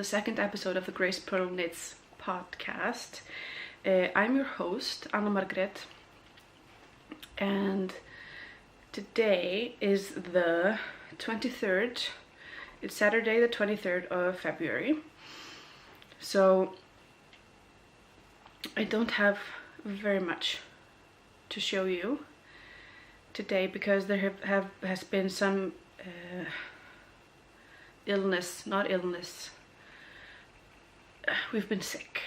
second episode of the Grace Pearl Knits podcast. I'm your host, Anna Margret, and today is the 23rd. It's Saturday the 23rd of February. So I don't have very much to show you today because there has been some illness. We've been sick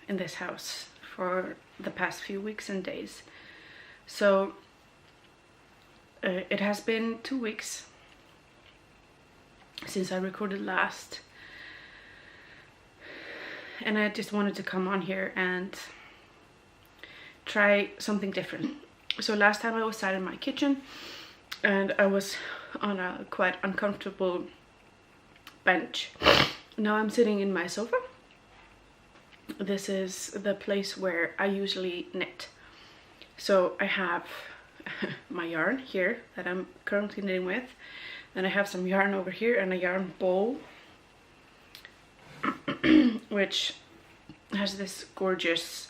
in this house for the past few weeks and days. So it has been 2 weeks since I recorded last. And I just wanted to come on here and try something different. So last time I was sat in my kitchen and I was on a quite uncomfortable bench. Now I'm sitting in my sofa. This is the place where I usually knit. So I have my yarn here that I'm currently knitting with. Then I have some yarn over here and a yarn bowl which has this gorgeous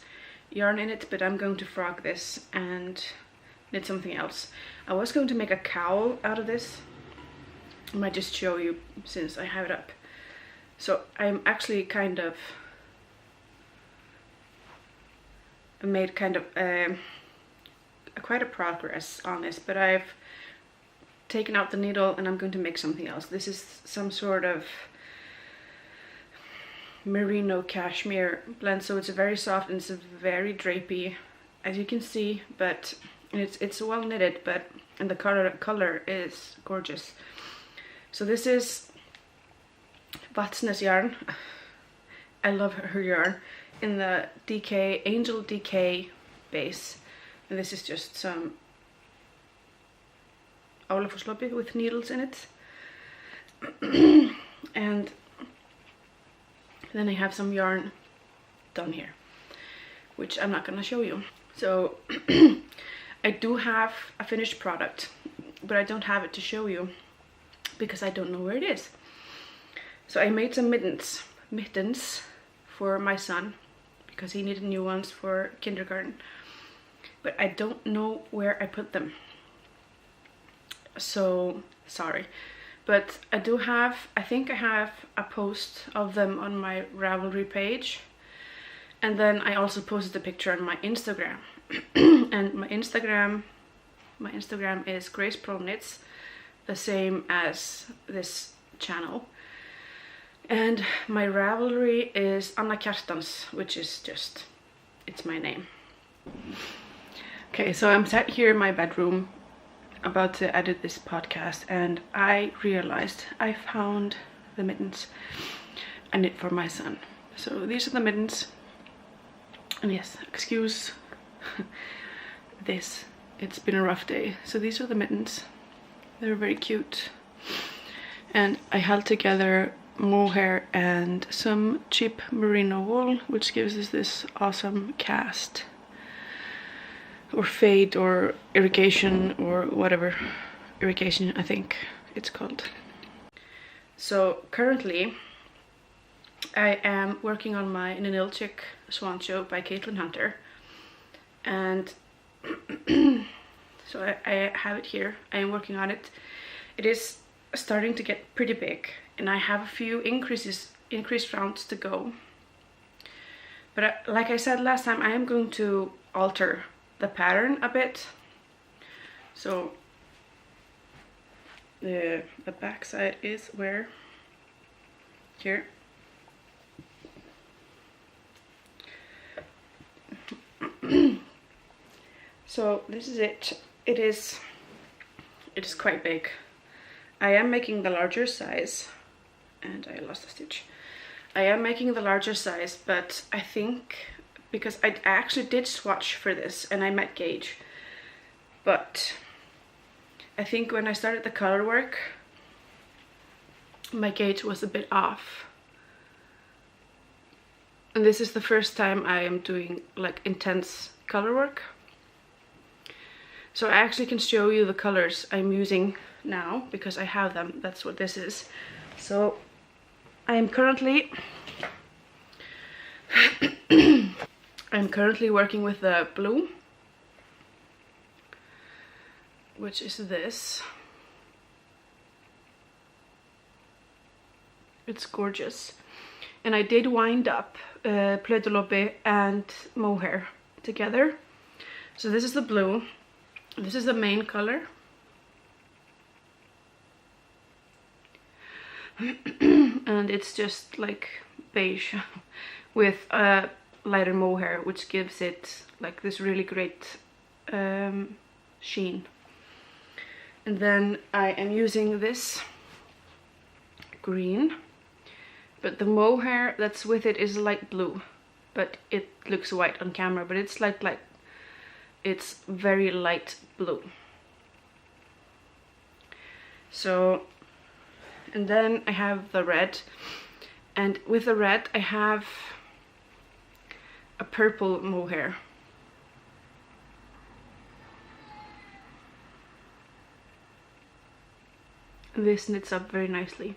yarn in it, but I'm going to frog this and knit something else. I was going to make a cowl out of this. I might just show you since I have it up. So I'm actually I made quite a progress on this, but I've taken out the needle and I'm going to make something else. This is some sort of merino cashmere blend, so it's very soft and it's very drapey, as you can see, but it's well knitted, and the color is gorgeous. So this is Vatsnes yarn. I love her yarn in the DK Angel DK base, and this is just some Ólafsfjörður with needles in it. And then I have some yarn down here, which I'm not gonna show you. So I do have a finished product, but I don't have it to show you because I don't know where it is. So I made some mittens for my son because he needed new ones for kindergarten, but I don't know where I put them. So sorry, but I think I have a post of them on my Ravelry page, and then I also posted a picture on my Instagram. And my Instagram is Grace Pearl Knits, the same as this channel, and my Ravelry is Anna Kjartans, which is just, it's my name. Okay, so I'm sat here in my bedroom about to edit this podcast, and I realized I found the mittens I knit for my son. So these are the mittens, and yes, excuse this, it's been a rough day. So these are the mittens. They're very cute, and I held together mohair and some cheap merino wool, which gives us this awesome cast or fade or irrigation or whatever, irrigation I think it's called. So currently I am working on my Ninilchik Swan Show by Caitlin Hunter, and so I have it here. I am working on it. It is starting to get pretty big, and I have a few increased rounds to go. But like I said last time, I am going to alter the pattern a bit. So the back side is where here. So this is it. It is quite big. I am making the larger size, and I lost a stitch. I am making the larger size, but I think because I actually did swatch for this and I met gauge, but I think when I started the color work my gauge was a bit off, and this is the first time I am doing like intense color work. So I actually can show you the colors I'm using now because I have them. That's what this is. So I am currently I'm currently working with the blue, which is this. It's gorgeous. And I did wind up plötulopi and mohair together. So this is the blue. This is the main color. And it's just like beige with a lighter mohair, which gives it like this really great sheen. And then I am using this green, but the mohair that's with it is light blue, but it looks white on camera, but it's like it's very light blue. So, and then I have the red, and with the red I have a purple mohair. And this knits up very nicely.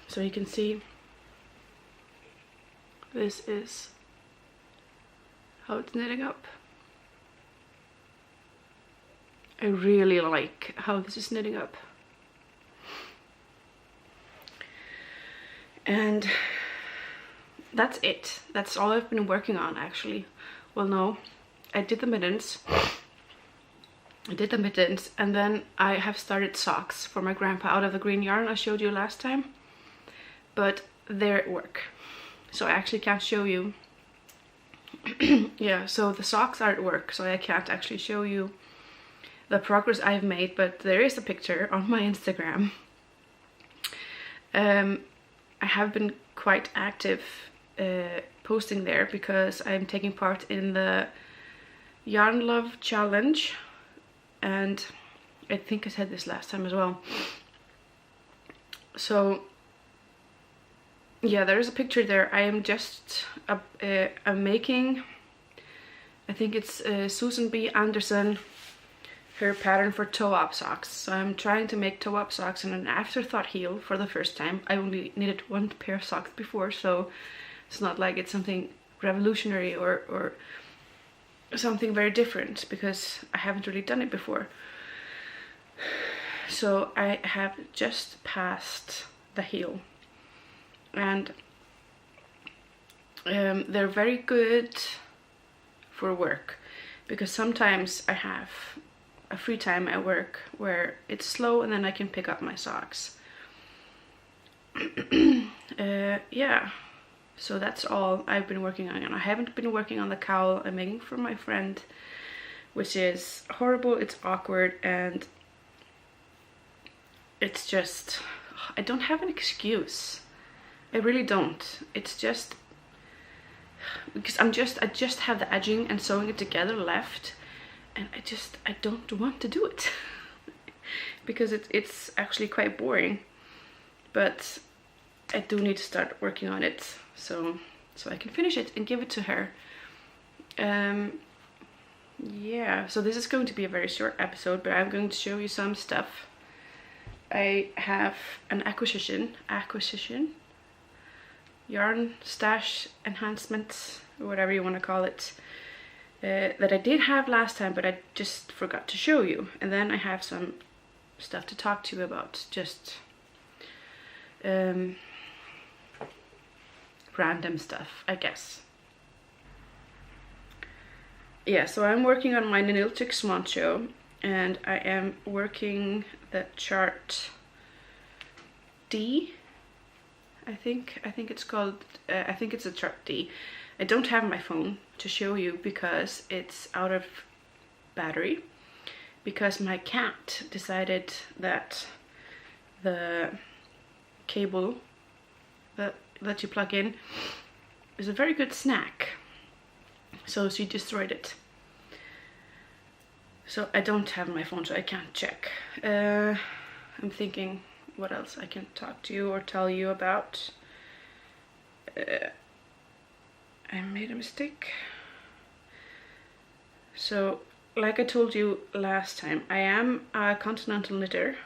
So you can see this is how it's knitting up. I really like how this is knitting up. And that's it. That's all I've been working on, actually. Well, no, I did the mittens. And then I have started socks for my grandpa out of the green yarn I showed you last time. But they're at work, so I actually can't show you. Yeah, so the socks are at work, so I can't actually show you the progress I've made, but there is a picture on my Instagram. I have been quite active posting there because I'm taking part in the Yarn Love Challenge, and I think I said this last time as well. So yeah, there is a picture there. I am just I'm making, I think it's Susan B. Anderson, her pattern for toe-up socks. So I'm trying to make toe-up socks in an afterthought heel for the first time. I only needed one pair of socks before, so it's not like it's something revolutionary or something very different, because I haven't really done it before. So I have just passed the heel, and they're very good for work, because sometimes I have a free time at work where it's slow and then I can pick up my socks. Yeah, so that's all I've been working on. I haven't been working on the cowl I'm making for my friend, which is horrible, it's awkward, and it's just, I don't have an excuse. I really don't. It's just because I just have the edging and sewing it together left, and I don't want to do it because it's actually quite boring. But I do need to start working on it so I can finish it and give it to her. Yeah, so this is going to be a very short episode, but I'm going to show you some stuff. I have an acquisition, yarn stash enhancement, or whatever you want to call it, that I did have last time, but I just forgot to show you. And then I have some stuff to talk to you about, just random stuff, I guess. Yeah, so I'm working on my Ninilchik Swancho, and I am working the chart D. I think it's called, I think it's a chart D. I don't have my phone to show you because it's out of battery, because my cat decided that the cable that you plug in is a very good snack, so she destroyed it. So I don't have my phone, so I can't check. I'm thinking what else I can talk to you or tell you about. I made a mistake. So, like I told you last time, I am a continental knitter.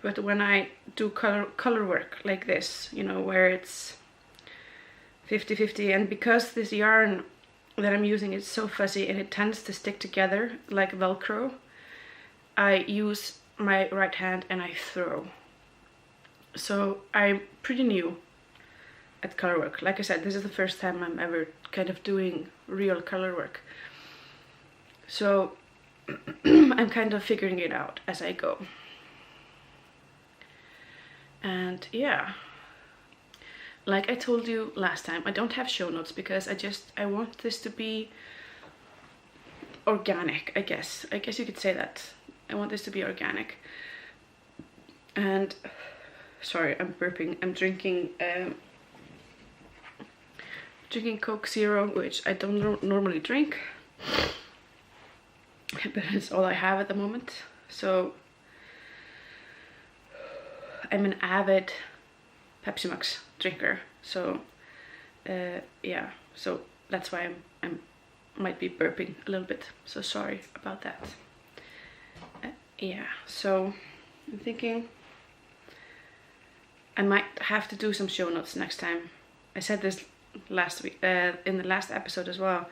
But when I do color work like this, you know, where it's 50-50, and because this yarn that I'm using is so fuzzy and it tends to stick together like Velcro, I use my right hand and I throw. So I'm pretty new at color work. Like I said, this is the first time I'm ever kind of doing real color work. So I'm kind of figuring it out as I go. And yeah, like I told you last time, I don't have show notes because I want this to be organic, I guess you could say that. I want this to be organic. And sorry, I'm burping. I'm drinking Coke Zero, which I don't normally drink, but it's all I have at the moment. So I'm an avid Pepsi Max drinker. So yeah, so that's why I'm might be burping a little bit. So sorry about that. Yeah, so I'm thinking I might have to do some show notes next time. I said this last week, in the last episode as well,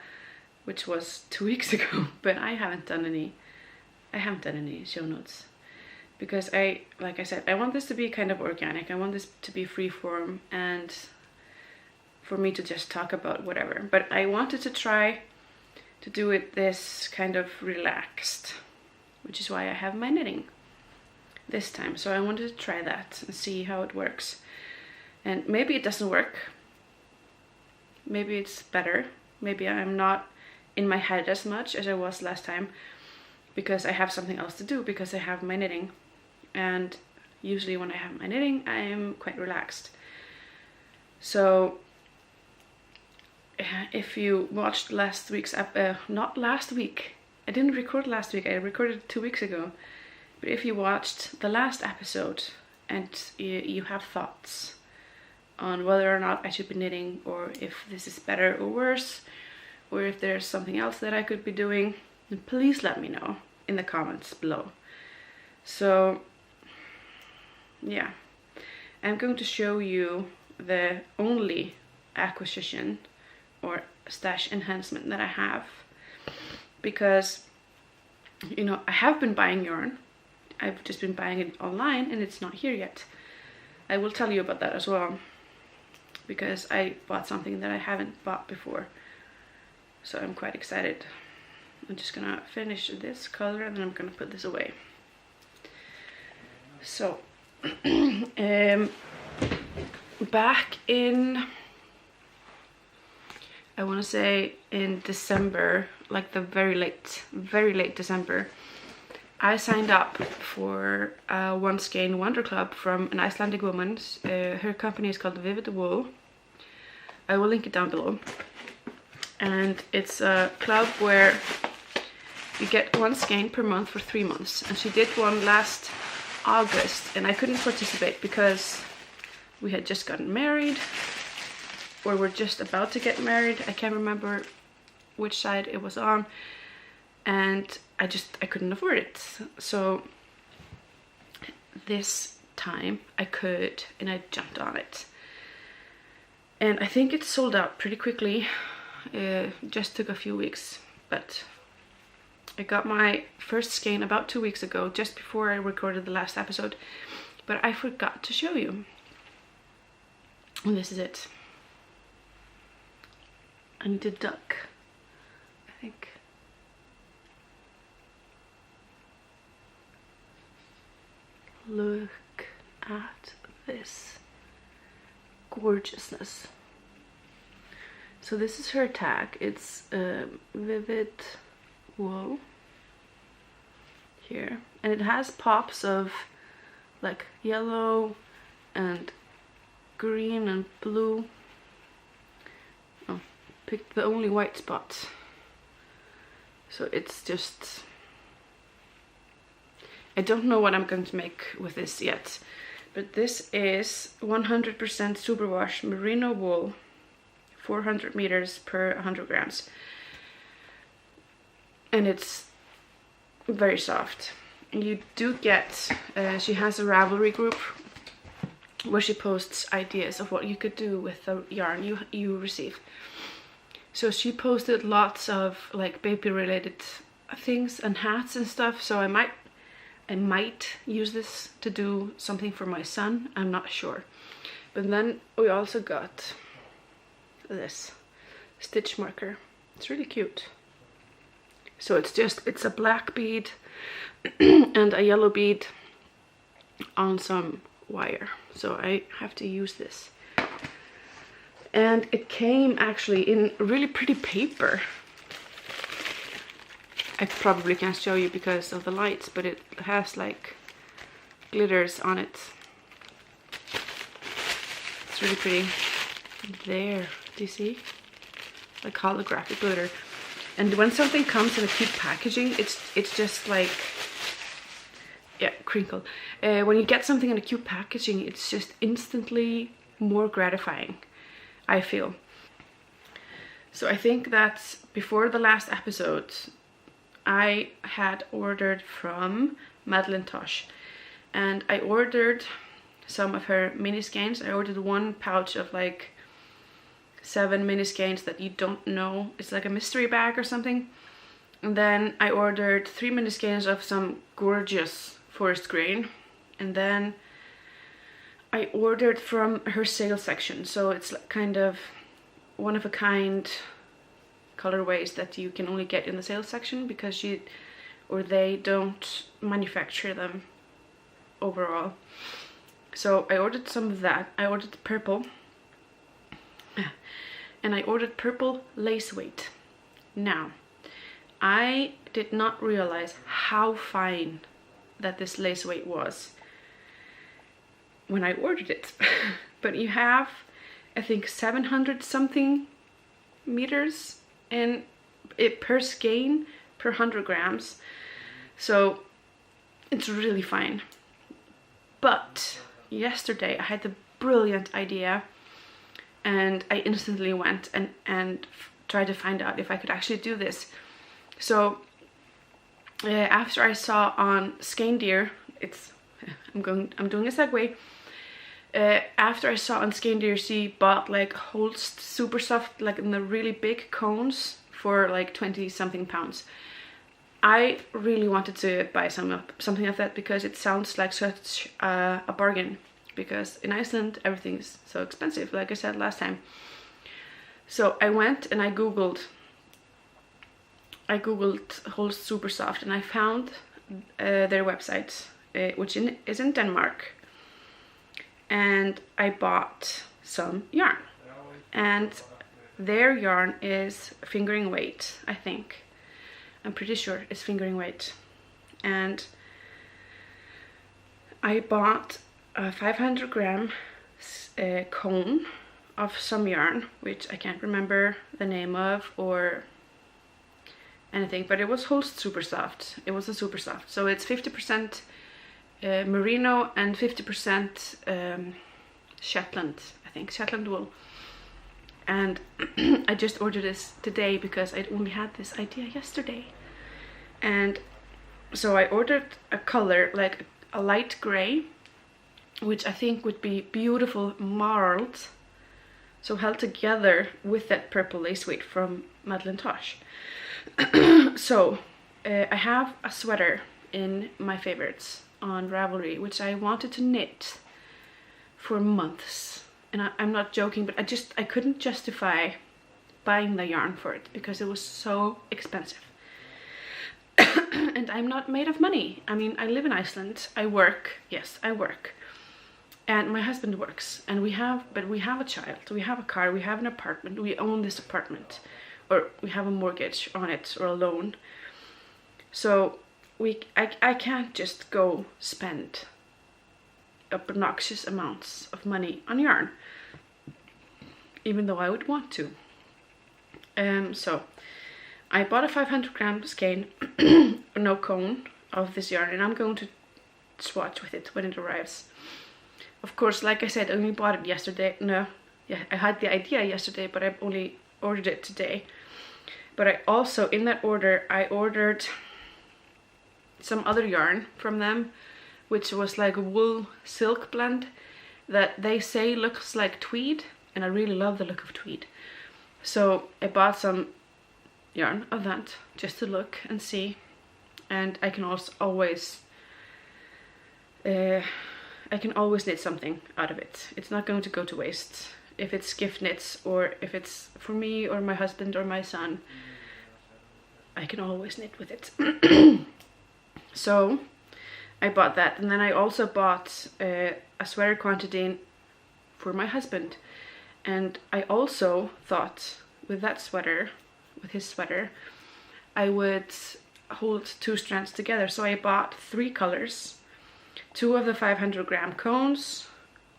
which was 2 weeks ago, but I haven't done any show notes because like I said, I want this to be kind of organic. I want this to be free form and for me to just talk about whatever. But I wanted to try to do it this kind of relaxed, which is why I have my knitting this time. So I wanted to try that and see how it works. And maybe it doesn't work. Maybe it's better. Maybe I'm not in my head as much as I was last time because I have something else to do, because I have my knitting. And usually when I have my knitting, I am quite relaxed. So if you watched last week's not last week, I didn't record last week, I recorded 2 weeks ago. But if you watched the last episode and you have thoughts on whether or not I should be knitting, or if this is better or worse, or if there's something else that I could be doing, then please let me know in the comments below. So yeah, I'm going to show you the only acquisition or stash enhancement that I have, because you know, I have been buying yarn. I've just been buying it online and it's not here yet. I will tell you about that as well, because I bought something that I haven't bought before. So I'm quite excited. I'm just gonna finish this color and then I'm gonna put this away. So back in, I want to say in December, like the very late December, I signed up for a One Skein Wonder Club from an Icelandic woman. Her company is called Vivid Wool. I will link it down below. And it's a club where you get one skein per month for 3 months. And she did one last August and I couldn't participate because we had just gotten married, or we're just about to get married. I can't remember which side it was on, and I couldn't afford it. So this time I could, and I jumped on it. And I think it sold out pretty quickly. Just took a few weeks, but I got my first skein about 2 weeks ago, just before I recorded the last episode, but I forgot to show you. And this is it. I need to duck, I think. Look at this gorgeousness. So this is her tag. It's Vivid Wool here, and it has pops of like yellow and green and blue. Oh, picked the only white spot. So it's just, I don't know what I'm going to make with this yet, but this is 100% superwash merino wool, 400 meters per 100 grams. And it's very soft. you do get, she has a Ravelry group where she posts ideas of what you could do with the yarn you receive. So she posted lots of like baby related things and hats and stuff, so I might use this to do something for my son, I'm not sure. But then we also got this stitch marker. It's really cute. So it's a black bead and a yellow bead on some wire. So I have to use this. And it came actually in really pretty paper. I probably can't show you because of the lights, but it has like glitters on it. It's really pretty. There, do you see? Like holographic glitter. And when something comes in a cute packaging, it's just like, yeah, crinkle. When you get something in a cute packaging, it's just instantly more gratifying, I feel. So I think that before the last episode, I had ordered from AMK.prjónar, and I ordered some of her mini skeins. I ordered one pouch of like 7 mini skeins that you don't know. It's like a mystery bag or something. And then I ordered 3 mini skeins of some gorgeous forest green. And then I ordered from her sale section. So it's kind of one of a kind colorways that you can only get in the sales section because they don't manufacture them overall. So I ordered some of that. I ordered purple, and I ordered purple lace weight. Now, I did not realize how fine that this lace weight was when I ordered it. But you have, I think, 700 something meters and it per skein per 100 grams, so it's really fine. But yesterday I had the brilliant idea, and I instantly went and tried to find out if I could actually do this. So after I saw on Skein Deer, I'm doing a segue. After I saw on Skein Deer, she bought like Holst super soft, like in the really big cones for like 20 something pounds. I really wanted to buy something of that because it sounds like such a bargain, because in Iceland everything's so expensive, like I said last time. So I went and I googled Holst super soft, and I found their website, which is in Denmark. And I bought some yarn, and their yarn is fingering weight, I think. I'm pretty sure it's fingering weight. And I bought a 500 gram cone of some yarn, which I can't remember the name of or anything, but it was Holst super soft. It was a super soft, so it's 50% merino and 50% Shetland, I think, Shetland wool. And I just ordered this today because I only had this idea yesterday. And so I ordered a color, like a light gray, which I think would be beautiful marled, so held together with that purple lace weight from AMK.prjónar. So I have a sweater in my favorites on Ravelry, which I wanted to knit for months, and I'm not joking, but I couldn't justify buying the yarn for it because it was so expensive. And I'm not made of money. I mean, I live in Iceland, I work, yes, I work, and my husband works, and we have a child, we have a car, we have an apartment, we own this apartment, or we have a mortgage on it or a loan. So I can't just go spend obnoxious amounts of money on yarn, even though I would want to. So I bought a 500 gram skein, no cone, of this yarn, and I'm going to swatch with it when it arrives. Of course, like I said, I only bought it yesterday. I had the idea yesterday, but I only ordered it today. But I also, in that order, I ordered some other yarn from them, which was like a wool silk blend that they say looks like tweed, and I really love the look of tweed. So I bought some yarn of that just to look and see, and I can also always knit something out of it. It's not going to go to waste. If it's gift knits or if it's for me or my husband or my son, I can always knit with it. So I bought that, and then I also bought a sweater quantity for my husband. And I also thought with that sweater, with his sweater, I would hold 2 strands together. So I bought 3 colors, 2 of the 500-gram cones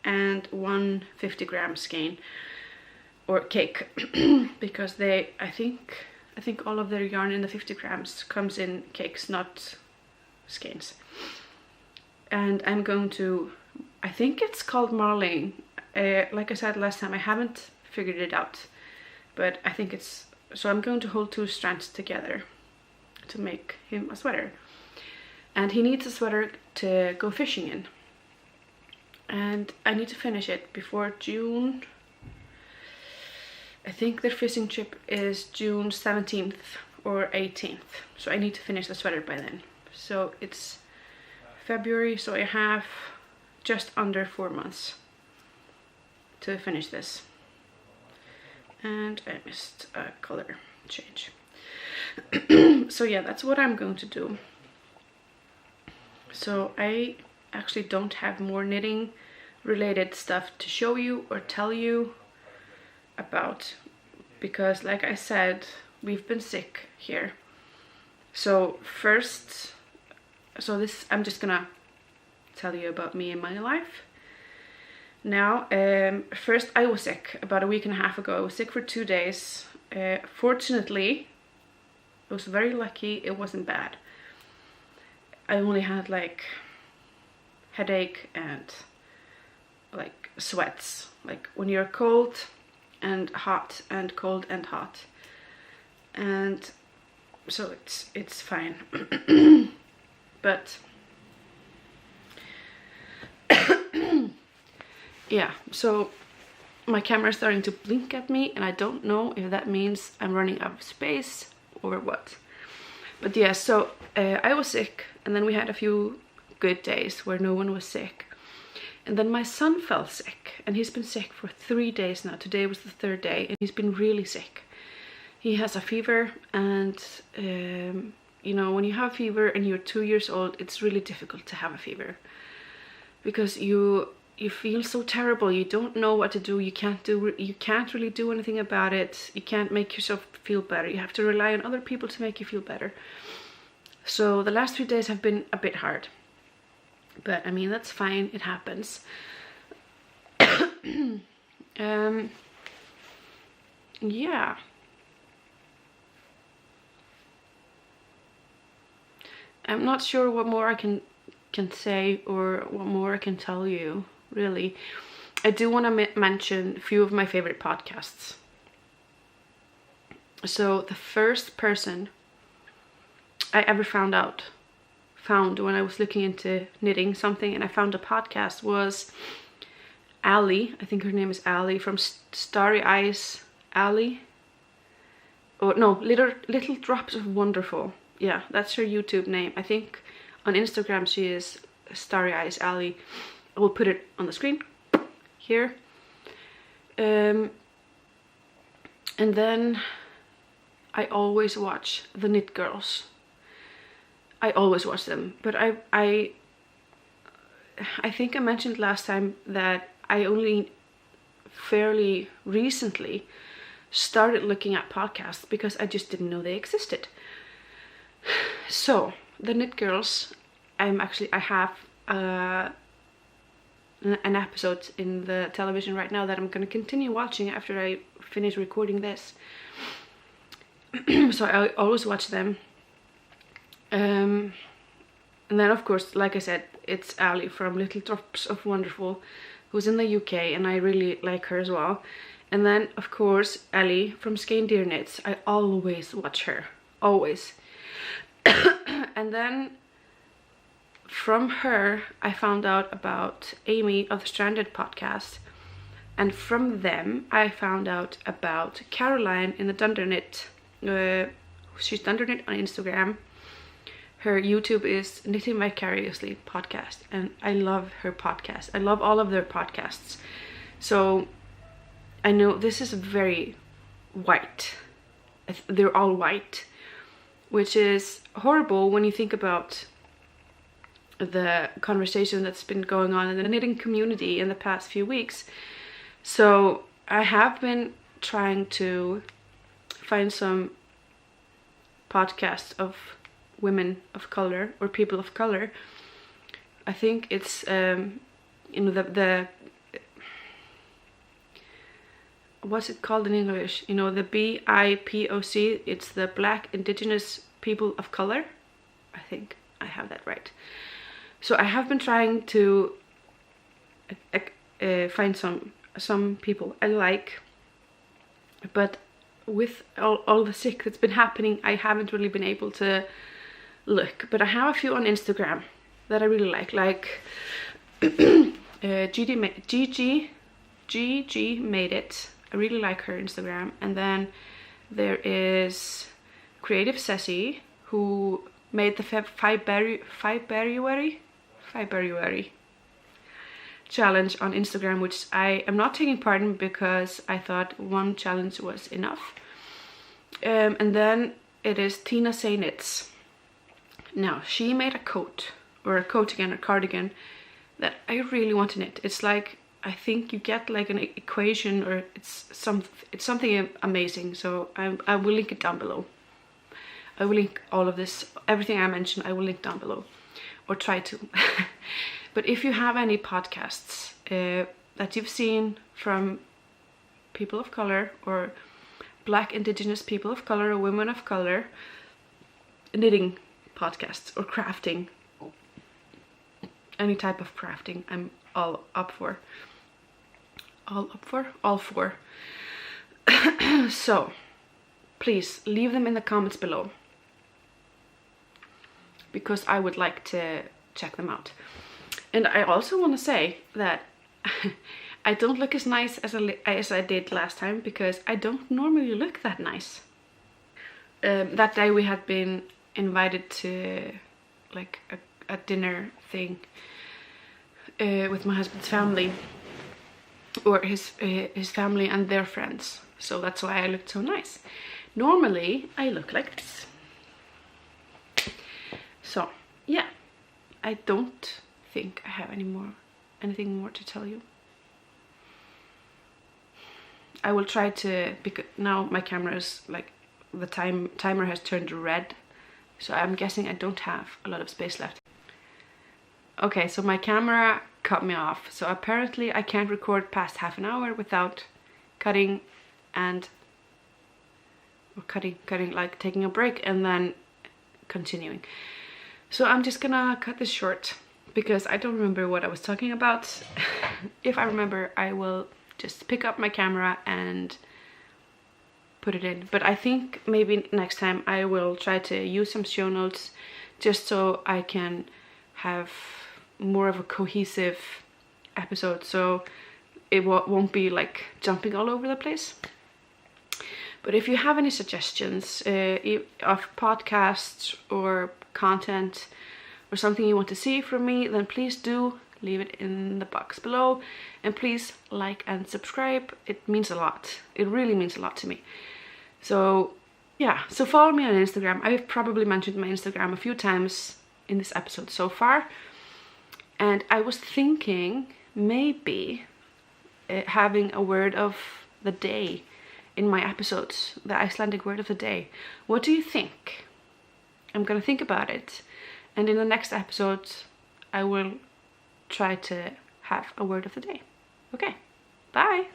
and 1 50-gram skein or cake, because I think all of their yarn in the 50 grams comes in cakes, not skeins. And I'm going to, I think it's called marling. Like I said last time, I haven't figured it out, but I think it's, so I'm going to hold 2 strands together to make him a sweater. And he needs a sweater to go fishing in. And I need to finish it before June. I think their fishing trip is June 17th or 18th. So I need to finish the sweater by then. So it's February, so I have just under 4 months to finish this. And I missed a color change. So yeah, that's what I'm going to do. So I actually don't have more knitting related stuff to show you or tell you about, because like I said, we've been sick here. So first, I'm just gonna tell you about me and my life. Now, first I was sick about a week and a half ago. I was sick for 2 days. Fortunately, I was very lucky, it wasn't bad. I only had like headache and like sweats, like when you're cold and hot and cold and hot, and so it's fine. But yeah, so my camera is starting to blink at me, and I don't know if that means I'm running out of space or what. But yeah, so I was sick, and then we had a few good days where no one was sick. And then my son fell sick, and he's been sick for 3 days now. Today was the 3rd day, and he's been really sick. He has a fever, and you know, when you have a fever and you're 2 years old, it's really difficult to have a fever, because you feel so terrible. You don't know what to do. You can't really do anything about it. You can't make yourself feel better. You have to rely on other people to make you feel better. So the last 3 days have been a bit hard, but I mean, that's fine, it happens. Yeah, I'm not sure what more I can say or what more I can tell you, really. I do want to mention a few of my favorite podcasts. So the first person I ever found when I was looking into knitting something, and I found a podcast, was Ali. I think her name is Ali from Starry Eyes Ali. Or no, Little Drops of Wonderful. Yeah, that's her YouTube name. I think on Instagram she is Starry Eyes Ali. I will put it on the screen here. And then I always watch the Knit Girls. I always watch them, but I think I mentioned last time that I only fairly recently started looking at podcasts because I just didn't know they existed. So the Knit Girls, I have an episode in the television right now that I'm going to continue watching after I finish recording this. So I always watch them. And then of course, like I said, it's Ali from Little Drops of Wonderful, who's in the UK, and I really like her as well. And then of course Ellie from Skein Deer Knits, I always watch her, always. And then from her, I found out about Amy of the Stranded podcast. And from them, I found out about Caroline in the Dundernit. She's Dundernit on Instagram. Her YouTube is Knitting Vicariously podcast. And I love her podcast. I love all of their podcasts. So I know this is very white. They're all white, which is horrible when you think about the conversation that's been going on in the knitting community in the past few weeks. So I have been trying to find some podcasts of women of color or people of color. I think it's the what's it called in English? You know, the BIPOC. It's the Black Indigenous People of Color. I think I have that right. So I have been trying to find some people I like, but with all the sick that's been happening, I haven't really been able to look. But I have a few on Instagram that I really like Gigi Made It. I really like her Instagram. And then there is Creative Ceci, who made the February challenge on Instagram, which I am not taking part in because I thought one challenge was enough. And then it is Tina Say Knits. Now, she made a coat, or a cardigan, that I really want to knit. It's like, I think you get like an equation, or it's something amazing. So I will link it down below. I will link all of this, everything I mentioned, I will link down below, or try to. But if you have any podcasts that you've seen from people of color, or Black Indigenous people of color, or women of color, knitting podcasts or crafting, any type of crafting, I'm all for. So please leave them in the comments below, because I would like to check them out. And I also want to say that I don't look as nice as I did last time, because I don't normally look that nice. That day we had been invited to like a dinner thing with my husband's family, or his family and their friends. So that's why I looked so nice. Normally I look like this. So yeah, I don't think I have anything more to tell you. I will try to, because now my camera is like, the timer has turned red, so I'm guessing I don't have a lot of space left. Okay, so my camera cut me off, so apparently I can't record past half an hour without cutting, like taking a break and then continuing. So I'm just gonna cut this short, because I don't remember what I was talking about. If I remember, I will just pick up my camera and put it in. But I think maybe next time I will try to use some show notes, just so I can have more of a cohesive episode, so it won't be like jumping all over the place. But if you have any suggestions of podcasts or content, or something you want to see from me, then please do leave it in the box below. And please like and subscribe. It means a lot. It really means a lot to me. So yeah, so follow me on Instagram. I've probably mentioned my Instagram a few times in this episode so far. And I was thinking maybe having a word of the day in my episodes, the Icelandic word of the day. What do you think? I'm gonna think about it. And in the next episode, I will try to have a word of the day. Okay, bye.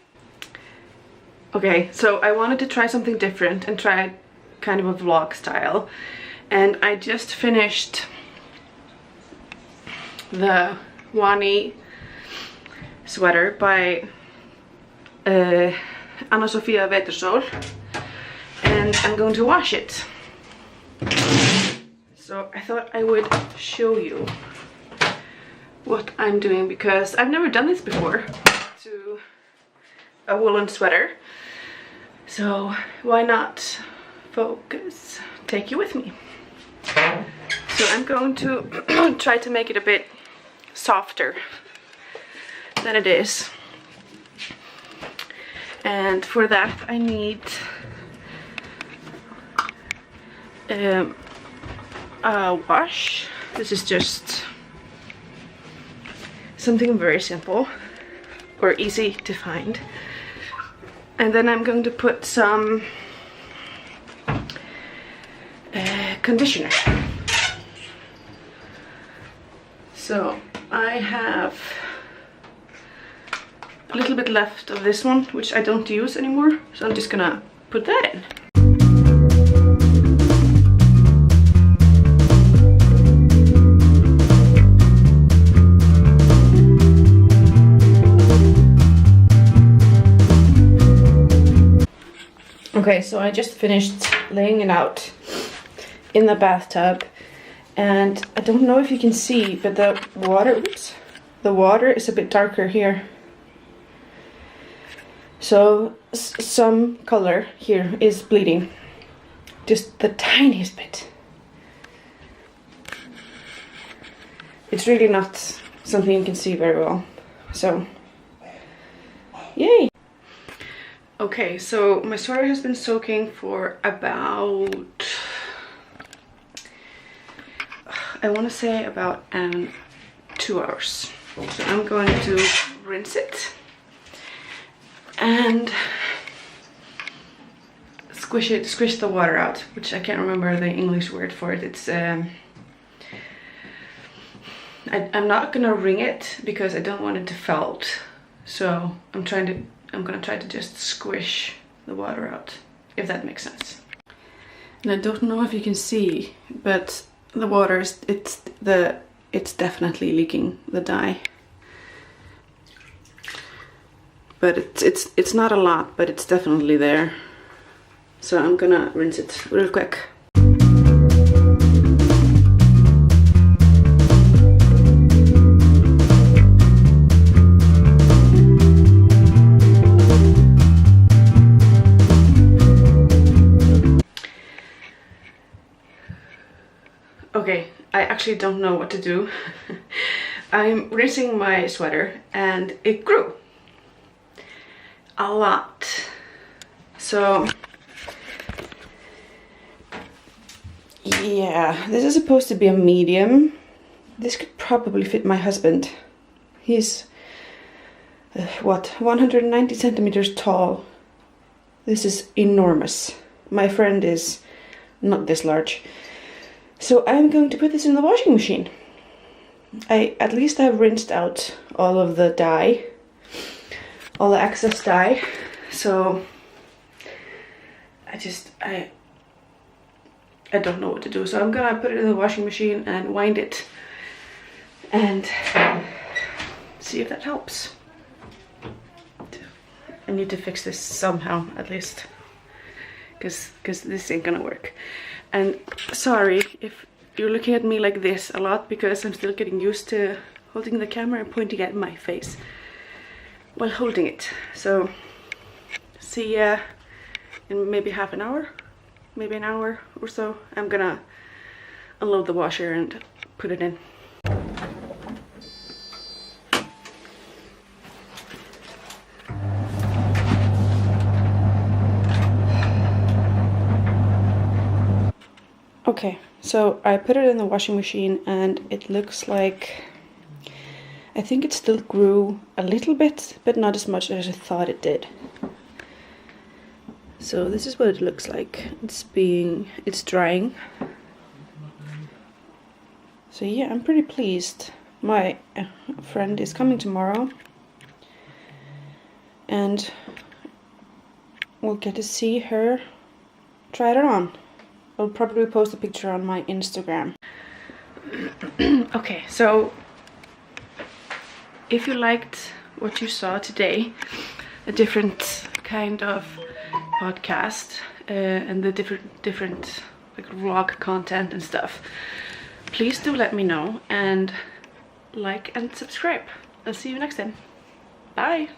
Okay, so I wanted to try something different and try kind of a vlog style. And I just finished the Wani sweater by Anna Sofia Vetersol. And I'm going to wash it. So I thought I would show you what I'm doing, because I've never done this before to a woolen sweater. So why not focus, take you with me. So I'm going to try to make it a bit softer than it is. And for that I need a wash. This is just something very simple or easy to find. And then I'm going to put some conditioner. So I have a little bit left of this one, which I don't use anymore, so I'm just gonna put that in. Okay, so I just finished laying it out in the bathtub, and I don't know if you can see, but the water is a bit darker here. So some color here is bleeding, just the tiniest bit. It's really not something you can see very well, so yay! Okay, so my sweater has been soaking for about, I want to say about 2 hours. So I'm going to rinse it and squish the water out, which I can't remember the English word for it. It's I'm not gonna wring it because I don't want it to felt. So I'm gonna try to just squish the water out, if that makes sense. And I don't know if you can see, but the water is it's definitely leaking the dye. But it's not a lot, but it's definitely there. So I'm gonna rinse it real quick. Okay, I actually don't know what to do. I'm rinsing my sweater and it grew a lot. So yeah, this is supposed to be a medium. This could probably fit my husband. He's what, 190 centimeters tall. This is enormous. My friend is not this large. So I'm going to put this in the washing machine. At least I've rinsed out all of the dye, all the excess dye. So I don't know what to do. So I'm gonna put it in the washing machine and wind it and see if that helps. I need to fix this somehow, at least, because this ain't gonna work. And sorry if you're looking at me like this a lot, because I'm still getting used to holding the camera and pointing at my face while holding it. So see ya in maybe half an hour, maybe an hour or so. I'm gonna unload the washer and put it in. Okay, so I put it in the washing machine and it looks like, I think it still grew a little bit, but not as much as I thought it did. So this is what it looks like. It's drying. So yeah, I'm pretty pleased. My friend is coming tomorrow and we'll get to see her try it on. I'll probably post a picture on my Instagram. Okay, so if you liked what you saw today, a different kind of podcast and the different like vlog content and stuff, please do let me know, and like and subscribe. I'll see you next time. Bye!